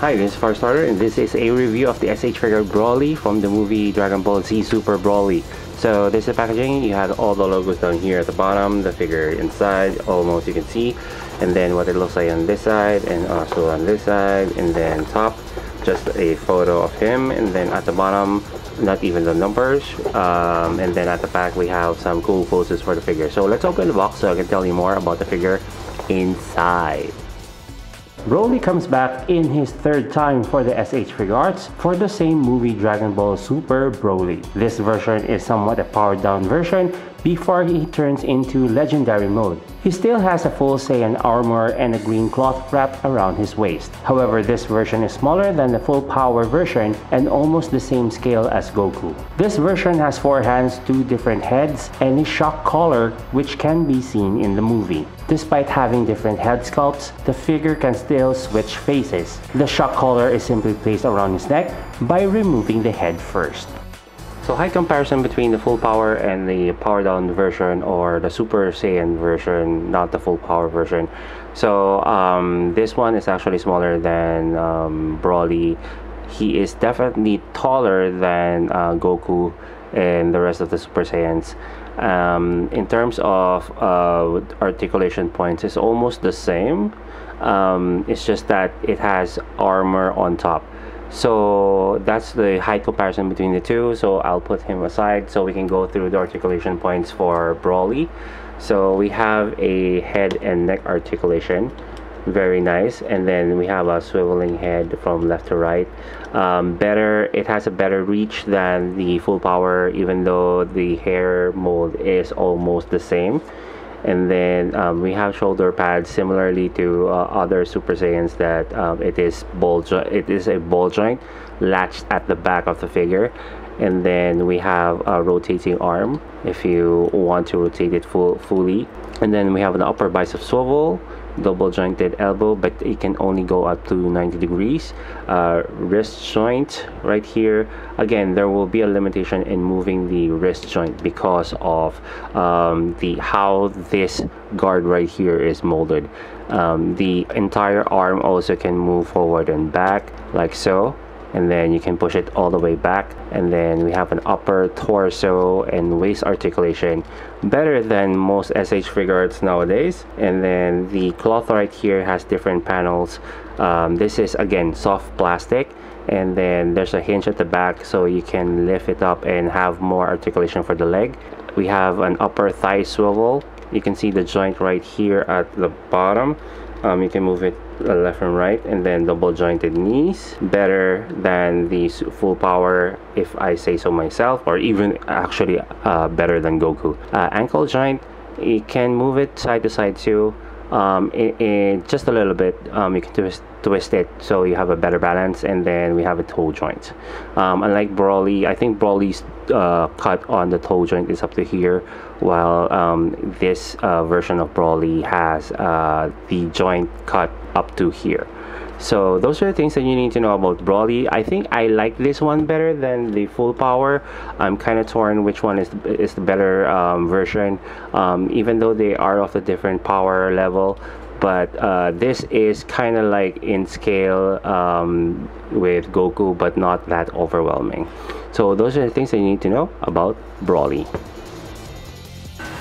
Hi, this is Firestarter, and this is a review of the SH Figuarts Broly from the movie Dragon Ball Z Super Broly. So this is the packaging. You have all the logos down here at the bottom, the figure inside, almost you can see, and then what it looks like on this side, and also on this side, and then top, just a photo of him, and then at the bottom, not even the numbers, and then at the back we have some cool poses for the figure. So let's open the box so I can tell you more about the figure inside. Broly comes back in his third time for the SH Figuarts for the same movie Dragon Ball Super Broly. This version is somewhat a powered down version before he turns into legendary mode. He still has a full Saiyan armor and a green cloth wrapped around his waist. However, this version is smaller than the full power version and almost the same scale as Goku. This version has 4 hands, 2 different heads, and a shock collar which can be seen in the movie. Despite having different head sculpts, the figure can still switch faces. The shock collar is simply placed around his neck by removing the head first. So height comparison between the full power and the power down version, or the Super Saiyan version, not the full power version. So this one is actually smaller than Broly. He is definitely taller than Goku and the rest of the Super Saiyans. In terms of articulation points, it's almost the same. It's just that it has armor on top. So that's the height comparison between the two. So I'll put him aside so we can go through the articulation points for Broly. So we have a head and neck articulation, very nice, and then we have a swiveling head from left to right. It has a better reach than the full power, even though the hair mold is almost the same. And then we have shoulder pads similarly to other Super Saiyans, that it is a ball joint latched at the back of the figure. And then we have a rotating arm if you want to rotate it fully. And then we have an upper bicep swivel, double jointed elbow, but it can only go up to 90 degrees. Wrist joint right here. Again, there will be a limitation in moving the wrist joint because of how this guard right here is molded. The entire arm also can move forward and back like so, and then you can push it all the way back. And then we have an upper torso and waist articulation, better than most SH Figuarts nowadays. And then the cloth right here has different panels. This is again soft plastic, and then there's a hinge at the back so you can lift it up and have more articulation for the leg. We have an upper thigh swivel. You can see the joint right here at the bottom. You can move it left and right, and then double jointed knees, better than the full power if I say so myself, or even actually better than Goku. Ankle joint, you can move it side to side too, just a little bit. You can twist it so you have a better balance. And then we have a toe joint. Unlike Broly, I think Broly's cut on the toe joint is up to here, while this version of Broly has the joint cut up to here. So those are the things that you need to know about Broly. I think I like this one better than the full power. I'm kind of torn which one is the better version, even though they are of a different power level. But this is kind of like in scale with Goku, but not that overwhelming. So those are the things that you need to know about Broly.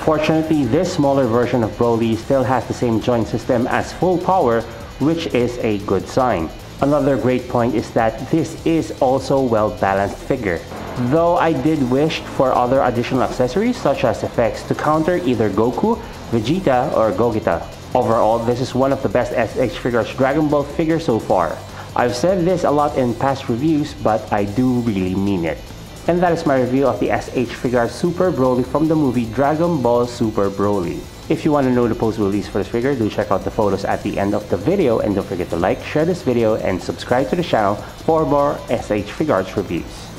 Fortunately, this smaller version of Broly still has the same joint system as full power, which is a good sign. Another great point is that this is also a well-balanced figure, though I did wish for other additional accessories such as effects to counter either Goku, Vegeta, or Gogeta. Overall, this is one of the best SH Figuarts Dragon Ball figures so far. I've said this a lot in past reviews, but I do really mean it. And that is my review of the SH Figuarts Super Broly from the movie Dragon Ball Super Broly. If you want to know the post-release for this figure, do check out the photos at the end of the video, and don't forget to like, share this video, and subscribe to the channel for more SH Figuarts reviews.